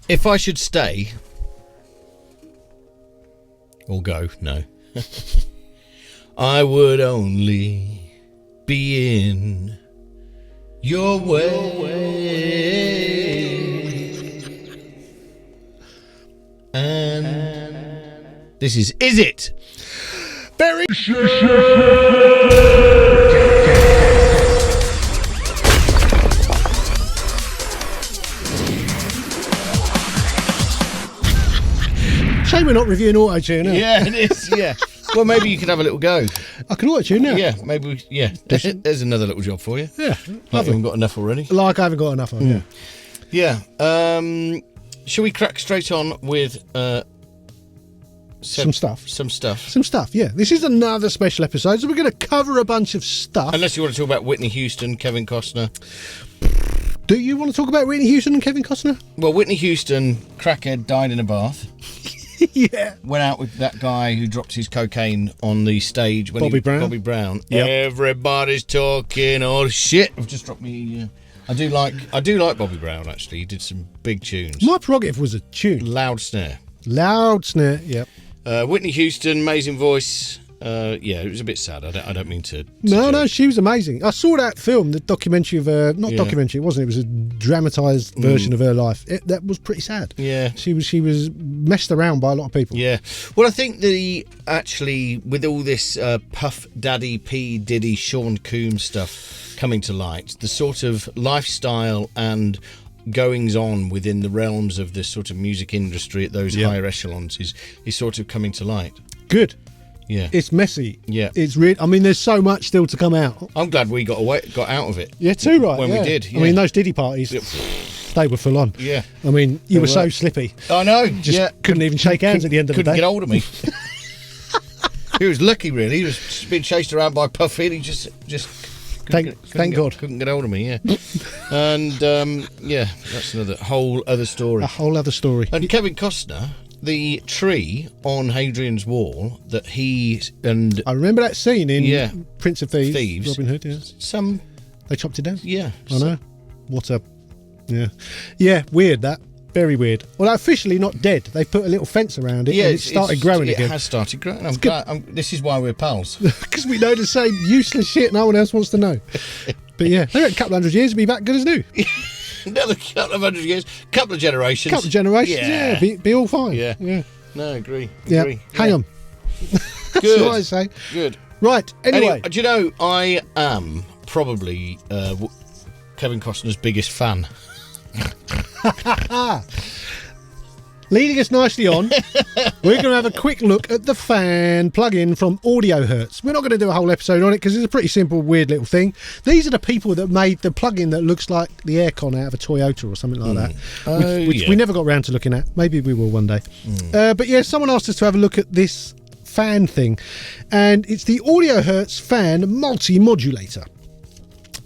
If I should stay or go, no. I would only be in your way. And this is It? Very Shame we're not reviewing auto-tune, huh? Yeah, it is, yeah. Well, maybe you could have a little go. I can auto-tune now. Yeah, maybe, There's another little job for you. Yeah. Like we haven't got enough already. Like I haven't got enough on, Yeah. Shall we crack straight on with some stuff? Some stuff. Some stuff, yeah. This is another special episode, so we're going to cover a bunch of stuff. Unless you want to talk about Whitney Houston, Kevin Costner. Do you want to talk about Whitney Houston and Kevin Costner? Well, Whitney Houston, crackhead, died in a bath. Yeah. Went out with that guy who dropped his cocaine on the stage. When Bobby Brown. Bobby Brown. Yep. Everybody's talking all shit. I've just dropped me... I do like Bobby Brown, actually. He did some big tunes. My prerogative was a tune. Loud snare. Loud snare, yep. Whitney Houston, amazing voice. It was a bit sad. I don't mean to... No, she was amazing. I saw that film, the documentary of her... Not documentary, it wasn't. It was a dramatised version of her life. That was pretty sad. Yeah. She was messed around by a lot of people. Yeah. Well, I think with all this Puff Daddy, P. Diddy, Sean Combs stuff coming to light, the sort of lifestyle and goings on within the realms of this sort of music industry at those higher echelons is sort of coming to light. Good. Yeah. It's messy. Yeah. It's I mean, there's so much still to come out. I'm glad we got out of it. Yeah, too right. When we did. Yeah. I mean, those Diddy parties, they were full on. Yeah. I mean, you were so slippy. I know. Just couldn't even shake hands at the end of the day. Couldn't get hold of me. He was lucky, really. He was being chased around by Puffy and he just Thank God. Couldn't get hold of me, yeah. And, that's another whole other story. A whole other story. And Kevin Costner, the tree on Hadrian's Wall that he and... I remember that scene in Prince of Thieves. Robin Hood, yeah. They chopped it down? Yeah. I know. What a... Yeah. Yeah, weird, that. Very weird. Well, officially not dead. They put a little fence around it and it started growing again. It has started growing. I'm glad. This is why we're pals. Because we know the same useless shit no one else wants to know. But yeah, I reckon a couple of 100 years will be back good as new. Another couple of 100 years. Couple of generations. Be all fine. Yeah. No, agree. Yeah. Hang on. That's Good. what I say. Good. Right, anyway. Do you know, I am probably Kevin Costner's biggest fan. Leading us nicely on, we're going to have a quick look at the fan plug-in from Audio Hertz. We're not going to do a whole episode on it because it's a pretty simple, weird little thing. These are the people that made the plug-in that looks like the aircon out of a Toyota or something like that, which we never got round to looking at. Maybe we will one day. But yeah, someone asked us to have a look at this fan thing, and it's the Audio Hertz fan multi-modulator.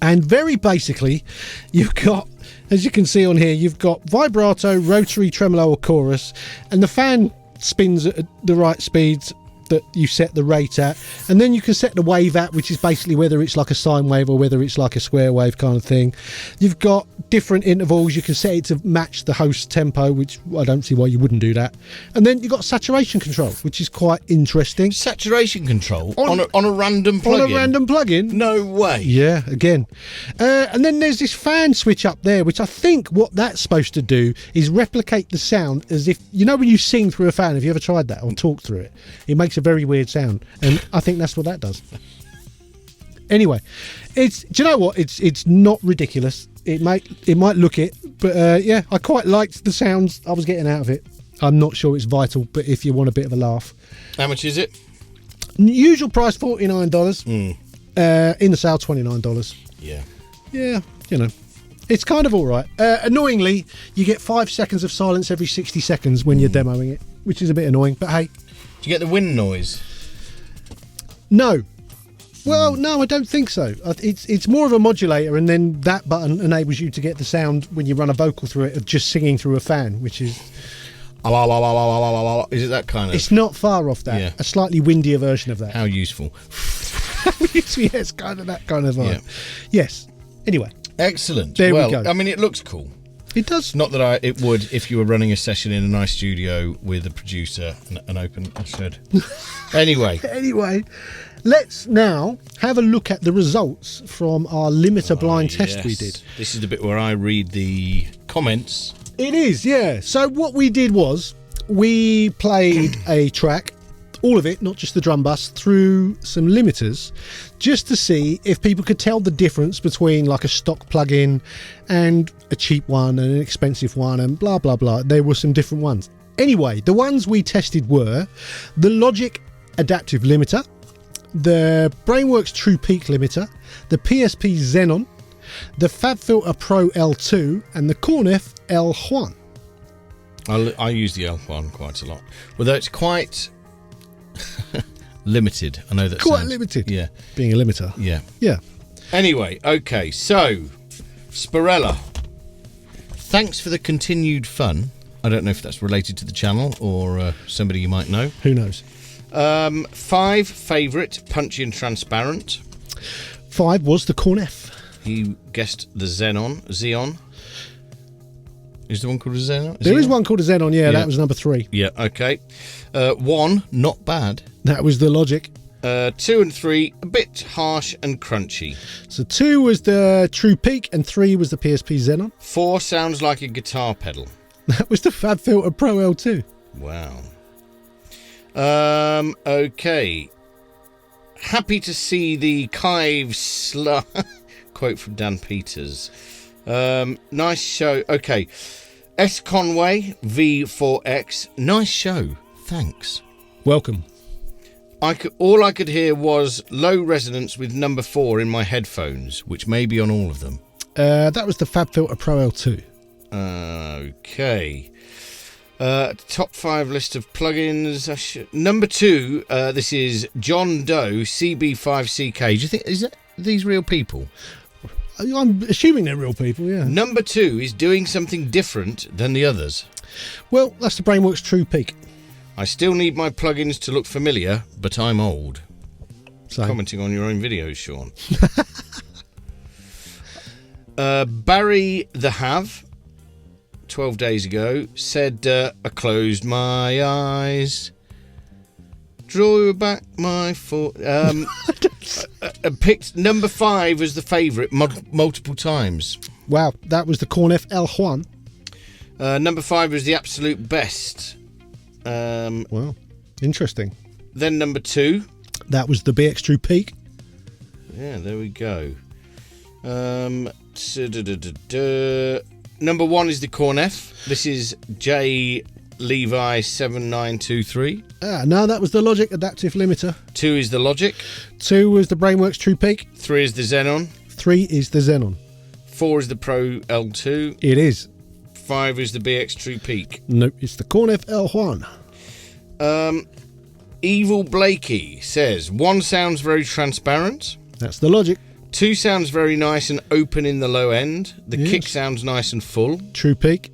And very basically, you've got, as you can see on here, you've got vibrato, rotary, tremolo or chorus, and the fan spins at the right speeds that you set the rate at, and then you can set the wave at, which is basically whether it's like a sine wave or whether it's like a square wave kind of thing. You've got different intervals. You can set it to match the host tempo, which I don't see why you wouldn't do that. And then you've got saturation control, which is quite interesting. Saturation control on a random plugin? On a random plugin. No way. Yeah, again. And then there's this fan switch up there, which I think what that's supposed to do is replicate the sound as if, you know when you sing through a fan, have you ever tried that or talked through it? It makes a very weird sound, and I think that's what that does. Anyway, do you know what? It's not ridiculous. It might look it, but I quite liked the sounds I was getting out of it. I'm not sure it's vital, but if you want a bit of a laugh. How much is it? Usual price $49. In the sale $29. Yeah, you know, it's kind of all right. Annoyingly, you get 5 seconds of silence every 60 seconds when you're demoing it, which is a bit annoying, but hey. Do you get the wind noise? No. Well, no, I don't think so. It's more of a modulator, and then that button enables you to get the sound when you run a vocal through it of just singing through a fan, which is... Is it that kind of... It's not far off that. Yeah. A slightly windier version of that. How useful. Yes, kind of that kind of vibe. Yeah. Yes. Anyway. Excellent. There we go. I mean, it looks cool. It does. Not that it would if you were running a session in a nice studio with a producer and an open shed. Anyway, let's now have a look at the results from our limiter blind test we did. This is the bit where I read the comments. It is, yeah. So what we did was we played a track, all of it, not just the drum bus, through some limiters, just to see if people could tell the difference between like a stock plug-in and a cheap one and an expensive one and blah, blah, blah. There were some different ones. Anyway, the ones we tested were the Logic Adaptive Limiter, the Brainworks True Peak Limiter, the PSP Xenon, the FabFilter Pro L2 and the Cornef L1. I use the L1 quite a lot, although it's quite limited. I know that's quite limited. Yeah, being a limiter. Yeah. Anyway, okay. So, Spirella, thanks for the continued fun. I don't know if that's related to the channel or somebody you might know. Who knows? 5 favourite, punchy and transparent. 5 was the Cornef. He guessed the Xeon. Is there one called a Xenon? There is one called a Xenon, yeah, that was number 3. Yeah, okay. 1, not bad. That was the Logic. 2 and 3, a bit harsh and crunchy. So 2 was the True Peak and 3 was the PSP Xenon. 4 sounds like a guitar pedal. That was the FabFilter Pro L2. Wow. Okay. Happy to see the Kive quote from Dan Peters. Nice show. Okay. S Conway V4X. Nice show. Thanks. Welcome. All I could hear was low resonance with number 4 in my headphones, which may be on all of them. That was the FabFilter Pro L2. Okay. Top 5 list of plugins. Number 2. This is John Doe CB5CK. Do you think these real people? I'm assuming they're real people, yeah. Number 2 is doing something different than the others. Well, that's the Brainworks True Peak. I still need my plugins to look familiar, but I'm old. So. Commenting on your own videos, Sean. Barry the Have, 12 days ago, said, I closed my eyes, drew back my foot. Picked number 5 as the favourite multiple times. Wow, that was the Cornef L1. Number 5 was the absolute best. Wow, interesting. Then number 2. That was the BX True Peak. Yeah, there we go. Number 1 is the Cornef. This is J Levi 7923. No, that was the Logic Adaptive Limiter. 2 is the Logic. 2 was the Brainworks True Peak. 3 is the Xenon. 3 is the Xenon. 4 is the Pro L2. It is. 5 is the BX True Peak. Nope, it's the Cornef L1. Evil Blakey says 1 sounds very transparent. That's the Logic. 2 sounds very nice and open in the low end. The kick sounds nice and full. True Peak.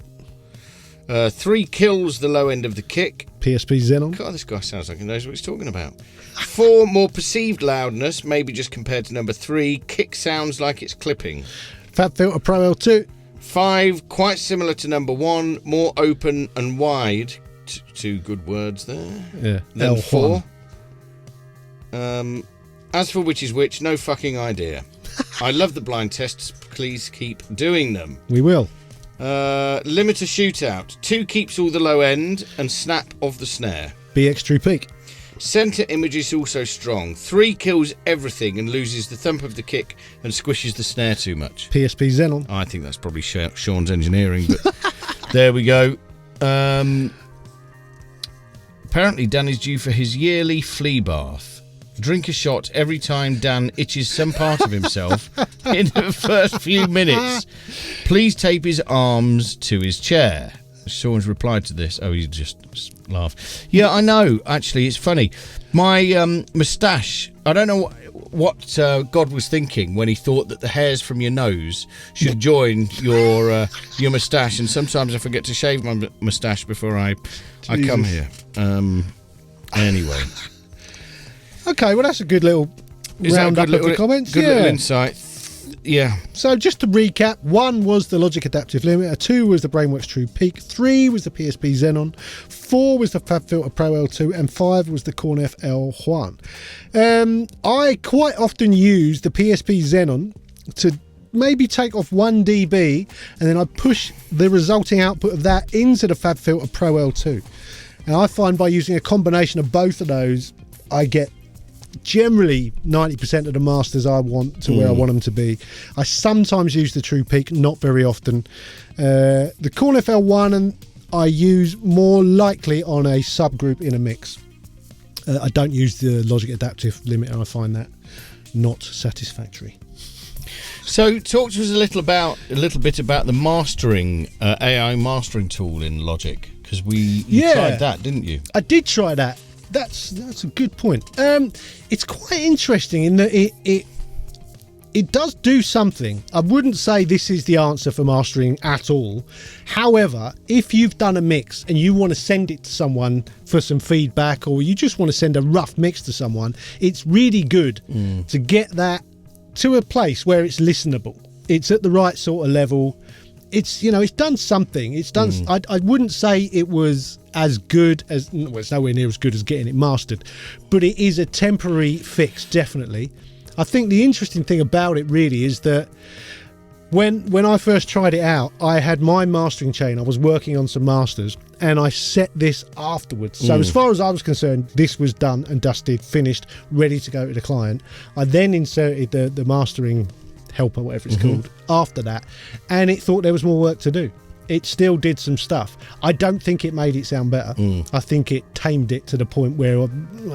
3 kills the low end of the kick. PSP Xenon. God, this guy sounds like he knows what he's talking about. 4 more perceived loudness, maybe just compared to number 3. Kick sounds like it's clipping. FabFilter Pro L2. 5, quite similar to number 1, more open and wide. 2 good words there. Yeah. Then L1. 4. As for which is which, no fucking idea. I love the blind tests. Please keep doing them. We will. Limiter shootout. 2 keeps all the low end and snap of the snare. BX True Peak. Center image is also strong. 3 kills everything and loses the thump of the kick and squishes the snare too much. PSP Xenon. I think that's probably Sean's engineering, but there we go. Apparently Dan is due for his yearly flea bath. Drink a shot every time Dan itches some part of himself in the first few minutes. Please tape his arms to his chair. Sean's replied to this. Oh, he just laughed. Yeah, I know. Actually, it's funny. My moustache. I don't know what God was thinking when he thought that the hairs from your nose should join your moustache. And sometimes I forget to shave my moustache before I come here. Anyway. Okay, well, that's a good little roundup of the comments. Good little insight. Yeah. So just to recap, 1 was the Logic Adaptive Limiter, 2 was the Brainworks True Peak, 3 was the PSP Xenon, 4 was the FabFilter Pro L2, and 5 was the Cornef L1. I quite often use the PSP Xenon to maybe take off 1 dB, and then I push the resulting output of that into the FabFilter Pro L2. And I find by using a combination of both of those, I get generally 90% of the masters I want to where I want them to be. I sometimes use the True Peak, not very often. The Cornef L1 and I use more likely on a subgroup in a mix. I don't use the Logic Adaptive Limiter. I find that not satisfactory. So talk to us a little bit about the mastering AI mastering tool in Logic, because you tried that, didn't you? I did try that. That's a good point. It's quite interesting in that it does do something. I wouldn't say this is the answer for mastering at all. However, if you've done a mix and you want to send it to someone for some feedback, or you just want to send a rough mix to someone, it's really good to get that to a place where it's listenable. It's at the right sort of level. It's done something. It's done. I wouldn't say it was as good as, well, it's nowhere near as good as getting it mastered, but it is a temporary fix, definitely. I think the interesting thing about it really is that when I first tried it out, I had my mastering chain. I was working on some masters, and I set this afterwards. So as far as I was concerned, this was done and dusted, finished, ready to go to the client. I then inserted the mastering helper, whatever it's called, after that, and it thought there was more work to do. It still did some stuff. I don't think it made it sound better. I think it tamed it to the point where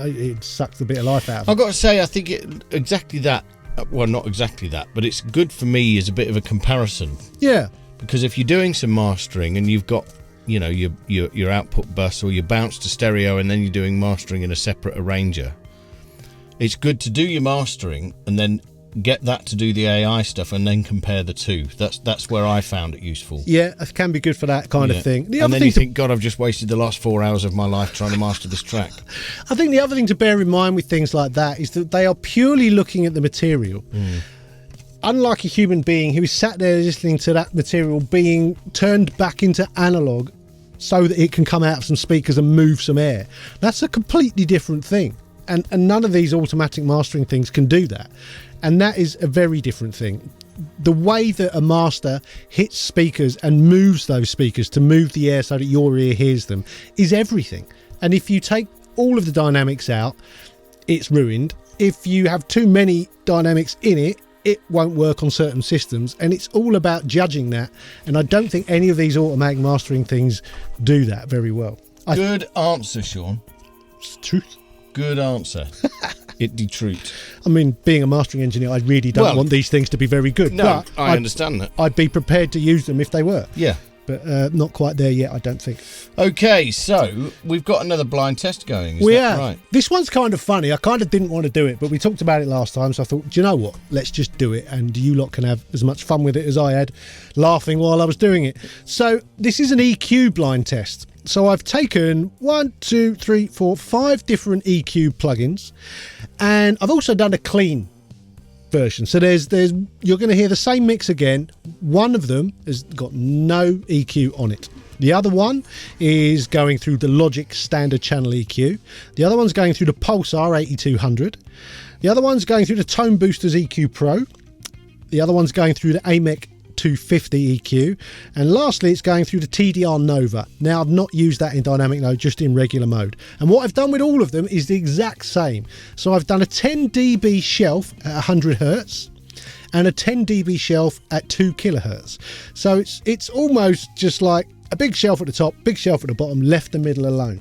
it sucked a bit of life out of it. I've got to say, I think exactly that. Well, not exactly that, but it's good for me as a bit of a comparison. Yeah. Because if you're doing some mastering and you've got, your output bus or your bounce to stereo, and then you're doing mastering in a separate arranger, it's good to do your mastering and then get that to do the AI stuff and then compare the two. That's where I found it useful. Yeah, it can be good for that kind of thing. And then you think, God, I've just wasted the last 4 hours of my life trying to master this track. I think the other thing to bear in mind with things like that is that they are purely looking at the material. Unlike a human being who is sat there listening to that material being turned back into analog so that it can come out of some speakers and move some air. That's a completely different thing. And none of these automatic mastering things can do that. And that is a very different thing. The way that a master hits speakers and moves those speakers to move the air so that your ear hears them is everything. And if you take all of the dynamics out, it's ruined. If you have too many dynamics in it, it won't work on certain systems. And it's all about judging that. And I don't think any of these automatic mastering things do that very well. Good answer, Sean. It's truth. Good answer. It the truth. I mean, being a mastering engineer, I really don't want these things to be very good. No, but I understand that. I'd be prepared to use them if they were. Yeah. But not quite there yet, I don't think. Okay, so we've got another blind test going. Is that right? This one's kind of funny. I kind of didn't want to do it, but we talked about it last time, so I thought, do you know what? Let's just do it, and you lot can have as much fun with it as I had, laughing while I was doing it. So this is an EQ blind test. So I've taken 5 different EQ plugins, and I've also done a clean version. So there's you're going to hear the same mix again. One of them has got no EQ on it. The other one is going through the Logic standard channel EQ. The other one's going through the Pulsar 8200. The other one's going through the Tone Boosters EQ Pro. The other one's going through the AMEC 250 EQ, and lastly it's going through the TDR Nova. Now I've not used that in dynamic mode, just in regular mode, and what I've done with all of them is the exact same. So I've done a 10 dB shelf at 100 Hertz and a 10 dB shelf at 2 kilohertz. So it's almost just like a big shelf at the top, big shelf at the bottom, left the middle alone.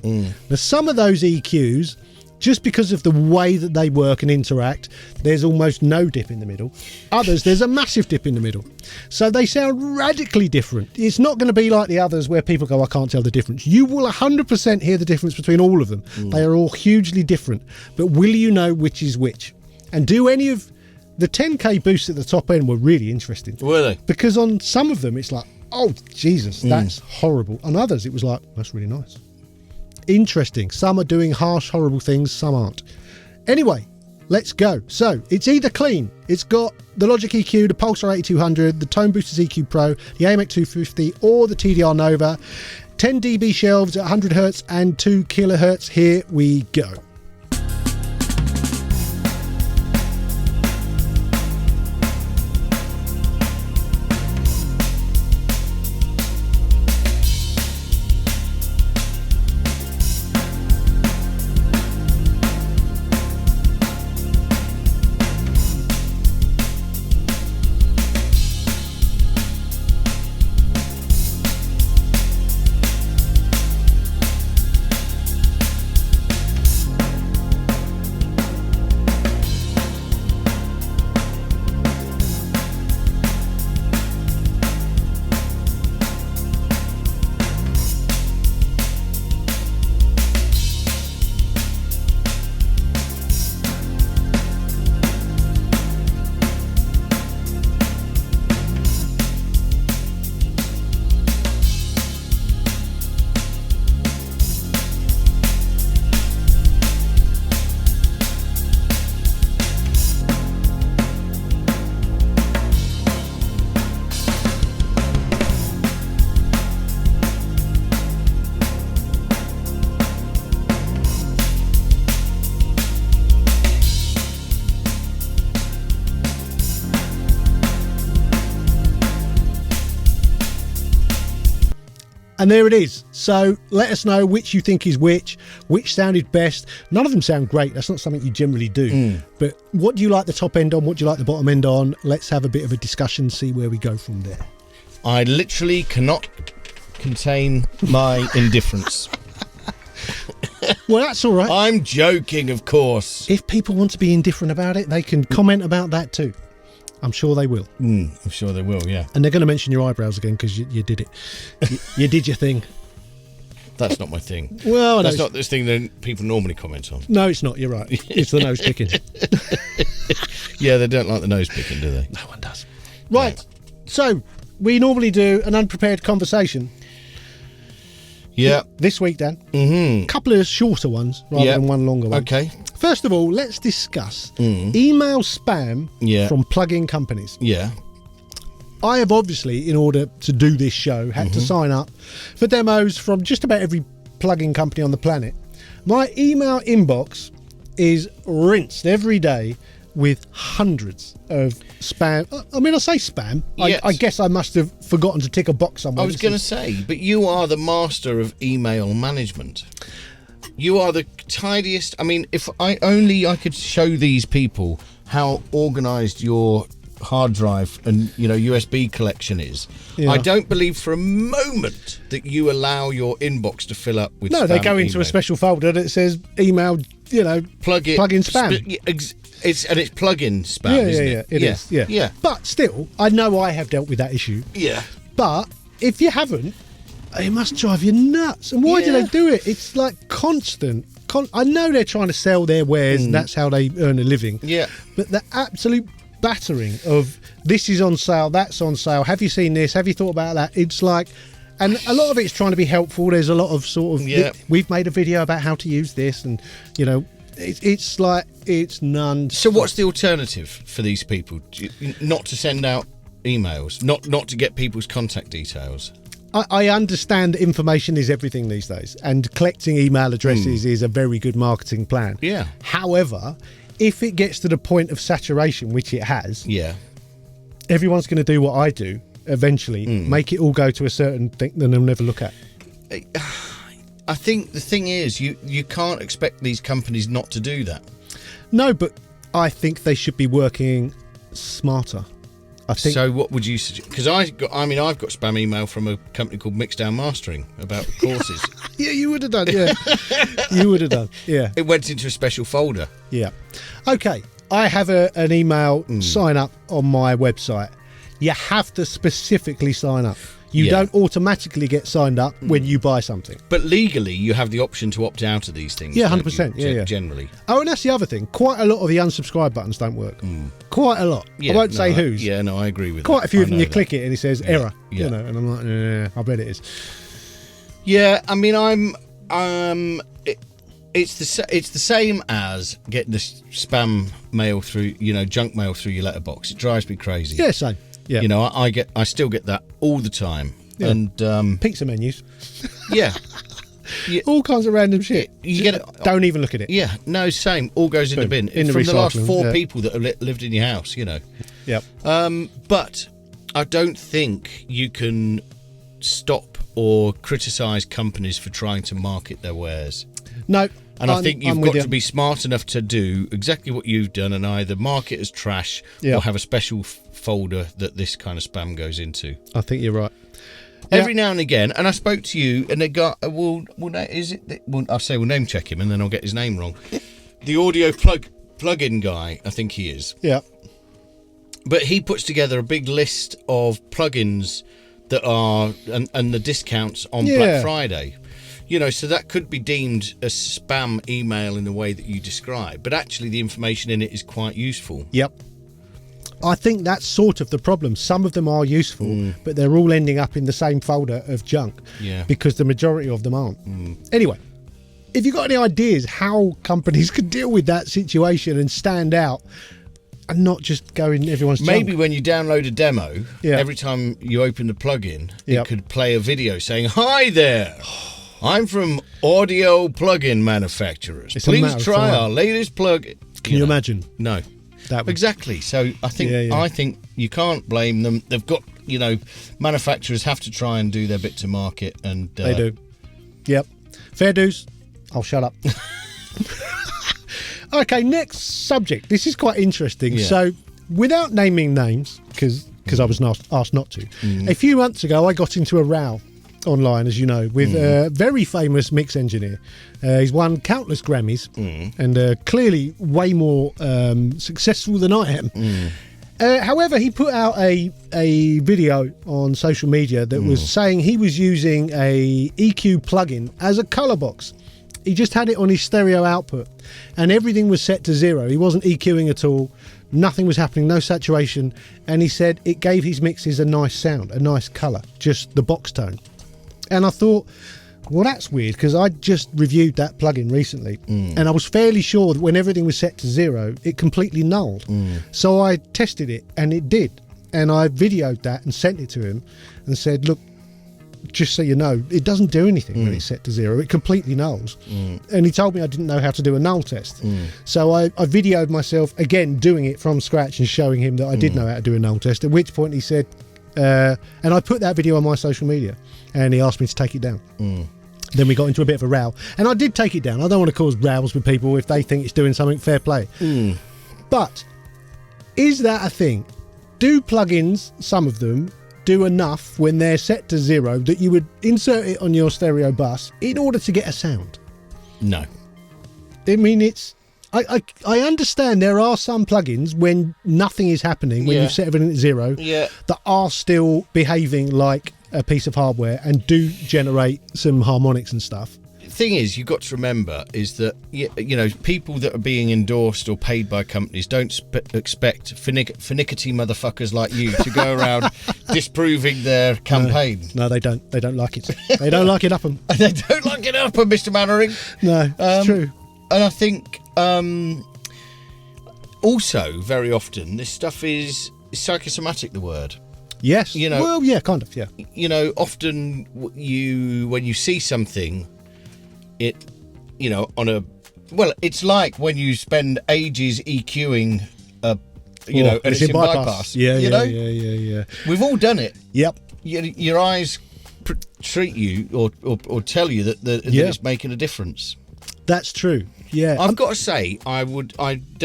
Now some of those EQs, just because of the way that they work and interact, there's almost no dip in the middle. Others, there's a massive dip in the middle. So they sound radically different. It's not going to be like the others where people go, I can't tell the difference. You will 100% hear the difference between all of them. They are all hugely different. But will you know which is which? And do any of the 10K boosts at the top end were really interesting. Were they? Because on some of them, it's like, oh, Jesus, that's horrible. On others, it was like, that's really nice. Interesting. Some are doing harsh, horrible things, some aren't. Anyway, Let's go. So it's either clean. It's got the Logic EQ, the Pulsar 8200, the Tone Boosters EQ Pro, the AMX 250, or the TDR Nova. 10 dB shelves at 100 Hz and 2 kHz. Here we go. And there it is. So let us know which you think is which sounded best. None of them sound great. That's not something you generally do. But what do you like the top end on? What do you like the bottom end on? Let's have a bit of a discussion, see where we go from there. I literally cannot contain my indifference. Well, that's all right. I'm joking, of course. If people want to be indifferent about it, they can comment about that too. I'm sure they will. I'm sure they will, yeah. And they're going to mention your eyebrows again because you did it. You did your thing. That's not my thing. Well, that's not this thing that people normally comment on. No, it's not. You're right. It's the nose picking. Yeah, they don't like the nose picking, do they? No one does. Right. No. So we normally do an unprepared conversation. Yeah. This week, Dan. A couple of shorter ones rather than one longer one. Okay. First of all, let's discuss email spam from plug-in companies. Yeah. I have obviously, in order to do this show, had to sign up for demos from just about every plug-in company on the planet. My email inbox is rinsed every day with hundreds of spam. I mean, I say spam. Yes. I guess I must have forgotten to tick a box somewhere. I was going to say, but you are the master of email management. You are the tidiest. I mean, if I could show these people how organised your hard drive and USB collection is. Yeah. I don't believe for a moment that you allow your inbox to fill up with spam. No, they go into a special folder that says email, plug-in spam. It's plug-in spam, isn't it? It is. Yeah. But still, I know I have dealt with that issue. Yeah. But if you haven't, it must drive you nuts. And why do they do it? It's like constant. I know they're trying to sell their wares and that's how they earn a living. Yeah. But the absolute battering of this is on sale, that's on sale, have you seen this, have you thought about that? It's like, and a lot of it's trying to be helpful. There's a lot of sort of, we've made a video about how to use this, and it's like, it's none. So what's the alternative for these people? Not to send out emails, not to get people's contact details? I understand that information is everything these days, and collecting email addresses is a very good marketing plan. Yeah. However, if it gets to the point of saturation, which it has, everyone's going to do what I do eventually, make it all go to a certain thing that they'll never look at. I think the thing is, you can't expect these companies not to do that. No, but I think they should be working smarter. I think. So what would you suggest? Because I've got spam email from a company called Mixdown Mastering about courses. Yeah, you would have done. Yeah, you would have done. Yeah, it went into a special folder. Yeah. Okay, I have an email sign up on my website. You have to specifically sign up. You don't automatically get signed up when you buy something. But legally, you have the option to opt out of these things. Yeah, 100%. Yeah. Generally. Oh, and that's the other thing. Quite a lot of the unsubscribe buttons don't work. Quite a lot. Yeah, I won't say whose. Yeah, no, I agree with Quite that. a few of them, you click it and it says error. Yeah. And I'm like, I bet it is. Yeah, I mean, it's the same as getting the spam mail through, junk mail through your letterbox. It drives me crazy. Yeah, same. Yeah. I still get that all the time. Yeah. And pizza menus. Yeah. All kinds of random shit. You get it. Don't even look at it. Yeah, no, same. All goes in the bin. In the From the last recycling, 4 yeah. people that have lived in your house, Yep. But I don't think you can stop or criticise companies for trying to market their wares. No. And I think you've got you. to be smart enough to do exactly what you've done and either mark it as trash Yeah. or have a special folder that this kind of spam goes into. I think you're right. Every now and again, and I spoke to you, and the guy, we'll name check him, and then I'll get his name wrong. The audio plug-in guy, I think he is. Yeah. But he puts together a big list of plugins that are and the discounts on Black Friday. So that could be deemed a spam email in the way that you describe, but actually the information in it is quite useful. Yep. I think that's sort of the problem. Some of them are useful, but they're all ending up in the same folder of junk. Yeah. Because the majority of them aren't. Anyway, if you've got any ideas how companies could deal with that situation and stand out and not just go in everyone's Maybe junk. when you download a demo, Yeah. every time you open the plugin, Yep. it could play a video saying, "Hi there, I'm from Audio Plugin Manufacturers. It's a matter Please of try time. our latest plugin." Can you imagine? No. That would- Exactly. So I think you can't blame them. They've got, manufacturers have to try and do their bit to market, and They do. Yep. Fair dues. I'll shut up. Okay, next subject. This is quite interesting. Yeah. So, without naming names, because I was asked not to, a few months ago I got into a row online, as you know, with a very famous mix engineer. He's won countless Grammys and clearly way more successful than I am. However, he put out a video on social media that was saying he was using a EQ plugin as a colour box. He just had it on his stereo output and everything was set to 0. He wasn't EQing at all. Nothing was happening, no saturation. And he said it gave his mixes a nice sound, a nice colour, just the box tone. And I thought, well, that's weird because I just reviewed that plugin recently and I was fairly sure that when everything was set to 0, it completely nulled. So I tested it and it did. And I videoed that and sent it to him and said, look, just so you know, it doesn't do anything when it's set to 0. It completely nulls. And he told me I didn't know how to do a null test. So I videoed myself, again, doing it from scratch and showing him that I did know how to do a null test, at which point he said, and I put that video on my social media and he asked me to take it down. Then we got into a bit of a row and I did take it down. I don't want to cause rows with people if they think it's doing something, fair play. But is that a thing? Do plugins, some of them, do enough when they're set to 0 that you would insert it on your stereo bus in order to get a sound? No. I mean, I understand there are some plugins when nothing is happening, when you've set everything at 0, that are still behaving like a piece of hardware and do generate some harmonics and stuff. Thing is, you've got to remember is that people that are being endorsed or paid by companies don't expect finicky motherfuckers like you to go around disproving their campaign. No, they don't. They don't like it. They don't like it up 'em. They don't like it up 'em, Mr. Mannering. No, it's true. And I think also very often this stuff is psychosomatic. The word. Yes. Well, yeah, kind of. Yeah. Often when you see something. It's like when you spend ages EQing and it's in bypass. Yeah. We've all done it. Yep. Your eyes treat you or tell you that it's making a difference. That's true. Yeah. I've got to say, I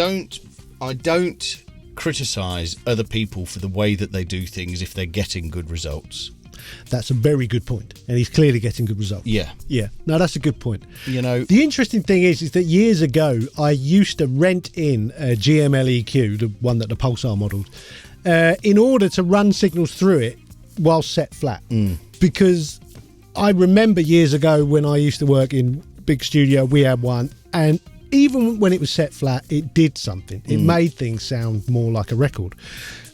don't criticise other people for the way that they do things if they're getting good results. That's a very good point, and he's clearly getting good results. Yeah. No, that's a good point. The interesting thing is that years ago I used to rent in a GML EQ, the one that the Pulsar modelled, in order to run signals through it while set flat. Because I remember years ago when I used to work in big studio, we had one, and even when it was set flat, it did something. It made things sound more like a record.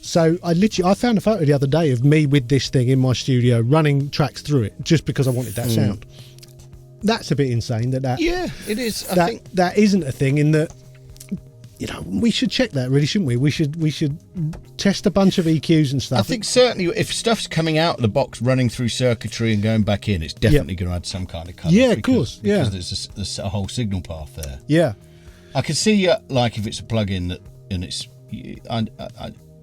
So I found a photo the other day of me with this thing in my studio running tracks through it just because I wanted that sound. that's a bit insane. That Yeah, it is. I that think that isn't a thing. In that, you know, we should check that, really, shouldn't we? We should test a bunch of EQs and stuff. I think certainly if stuff's coming out of the box, running through circuitry and going back in, it's definitely going to add some kind of colour. Yeah, of course. Yeah, because there's a whole signal path there. Yeah, I can see like if it's a plug-in that, and it's.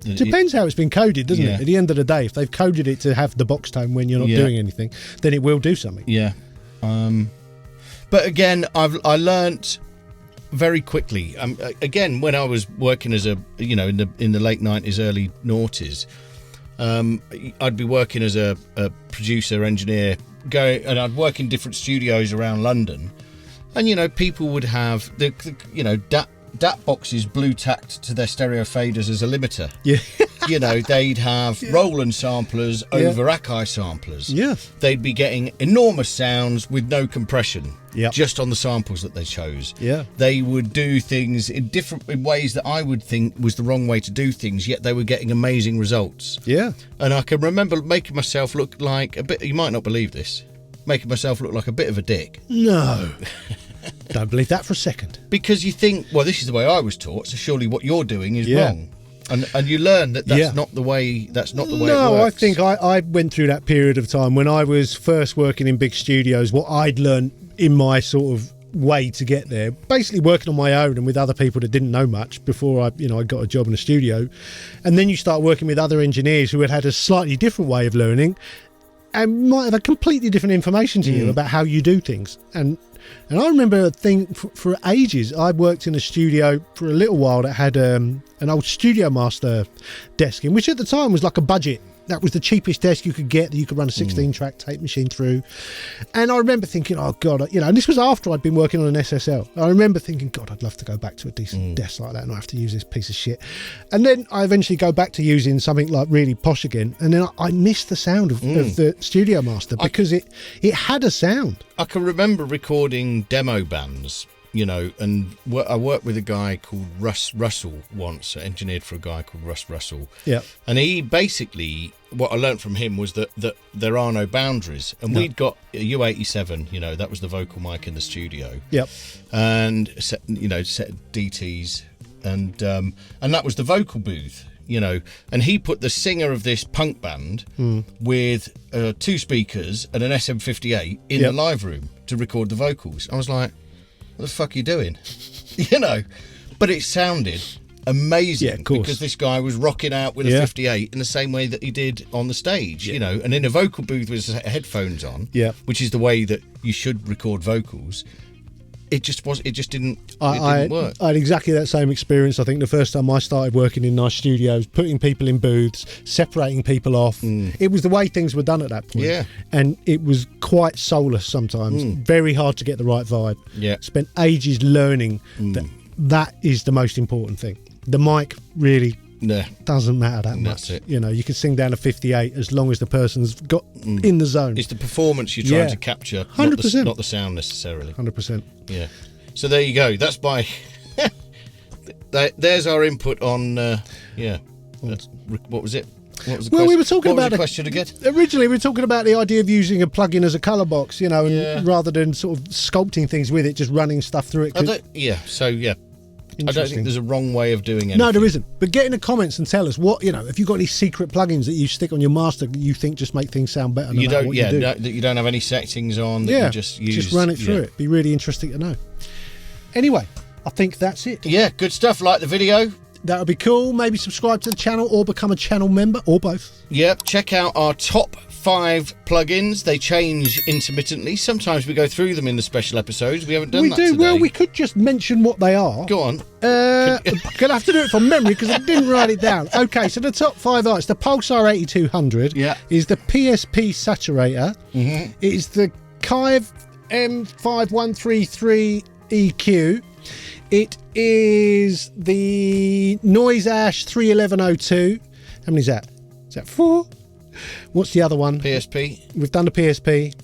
Depends how it's been coded, doesn't Yeah. it? At the end of the day, if they've coded it to have the box tone when you're not doing anything, then it will do something. Yeah. But again, I learnt very quickly. Again, when I was working as a, you know, in the late 90s, early noughties, I'd be working as a producer, engineer, and I'd work in different studios around London, and you know, people would have the you know, DAT boxes blue tacked to their stereo faders as a limiter. Yeah. You know, they'd have Roland samplers over Akai samplers. Yeah. They'd be getting enormous sounds with no compression, Yep. just on the samples that they chose. Yeah. They would do things in ways that I would think was the wrong way to do things, yet they were getting amazing results. Yeah. And I can remember making myself look like a bit, you might not believe this, making myself look like a bit of a dick. No. Don't believe that for a second. Because you think, well, this is the way I was taught, so surely what you're doing is wrong. And you learn that that's not the way. That's not the way. No, it works. I think I went through that period of time when I was first working in big studios. What I'd learned in my sort of way to get there, basically working on my own and with other people that didn't know much before I got a job in a studio, and then you start working with other engineers who had a slightly different way of learning, and might have a completely different information to you about how you do things. And I remember a thing for ages. I worked in a studio for a little while that had an old Studio Master desk in, which at the time was like a budget. That was the cheapest desk you could get, that you could run a 16-track tape machine through. And I remember thinking, oh, God, you know, and this was after I'd been working on an SSL. I remember thinking, God, I'd love to go back to a decent desk like that and not have to use this piece of shit. And then I eventually go back to using something like really posh again. And then I missed the sound of the Studio Master because it had a sound. I can remember recording demo bands, you know, and I worked with a guy called Russ Russell once, engineered for a guy called Russ Russell. Yeah. And he basically, what I learned from him was that there are no boundaries. And we'd got a U87, you know, that was the vocal mic in the studio. Yep. And set DTs, and that was the vocal booth, you know. And he put the singer of this punk band with 2 speakers and an SM58 in the live room to record the vocals. I was like, what the fuck are you doing? You know, but it sounded amazing, of course, because this guy was rocking out with a 58 in the same way that he did on the stage, you know, and in a vocal booth with headphones on, which is the way that you should record vocals. It just didn't work. I had exactly that same experience. I think the first time I started working in nice studios, putting people in booths, separating people off. It was the way things were done at that point. Yeah. And it was quite soulless sometimes. Very hard to get the right vibe. Yeah. Spent ages learning that is the most important thing. The mic really doesn't matter that much. That's it. You know, you can sing down a 58 as long as the person's got in the zone. It's the performance you're trying to capture, 100%. not the sound necessarily. 100%. Yeah. So there you go. That's my. There's our input on. What was it? What was the Well, question? we were talking what was about the question again. Originally, we were talking about the idea of using a plug-in as a colour box, you know, and rather than sort of sculpting things with it, just running stuff through it. I don't think there's a wrong way of doing anything. No, there isn't. But get in the comments and tell us what, you know, if you've got any secret plugins that you stick on your master that you think just make things sound better. You don't. What you do. That you don't have any settings on. That you just use. Just run it through. It. Be really interesting to know. Anyway, I think that's it. Yeah, good stuff. Like the video. That would be cool. Maybe subscribe to the channel or become a channel member, or both. Yep. Check out our top 5 plugins. They change intermittently. Sometimes we go through them in the special episodes. We haven't done that today. Well, we could just mention what they are. Go on. Gonna have to do it from memory because I didn't write it down. Okay, so the top 5 are: it's the Pulsar 8200. Yeah. Is the PSP Saturator. It's the Kive M5133 EQ. It is the Noise Ash 31102. How many is that? Is that 4? What's the other one? PSP. We've done the PSP.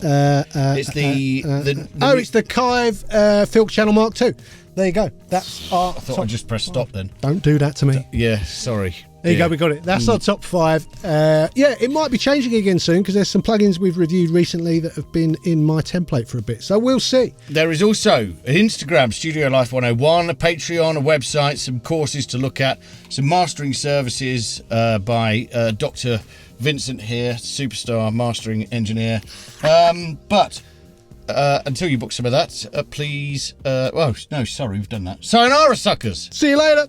It's it's the Kive Filk Channel Mark II. There you go. That's our. I thought I just pressed stop then. Don't do that to me. Yeah, sorry. There you go, we got it. That's our top 5. It might be changing again soon because there's some plugins we've reviewed recently that have been in my template for a bit. So we'll see. There is also an Instagram, Studio Life 101, a Patreon, a website, some courses to look at, some mastering services by Dr. Vincent here, superstar mastering engineer. But until you book some of that, please... we've done that. Sayonara, suckers! See you later.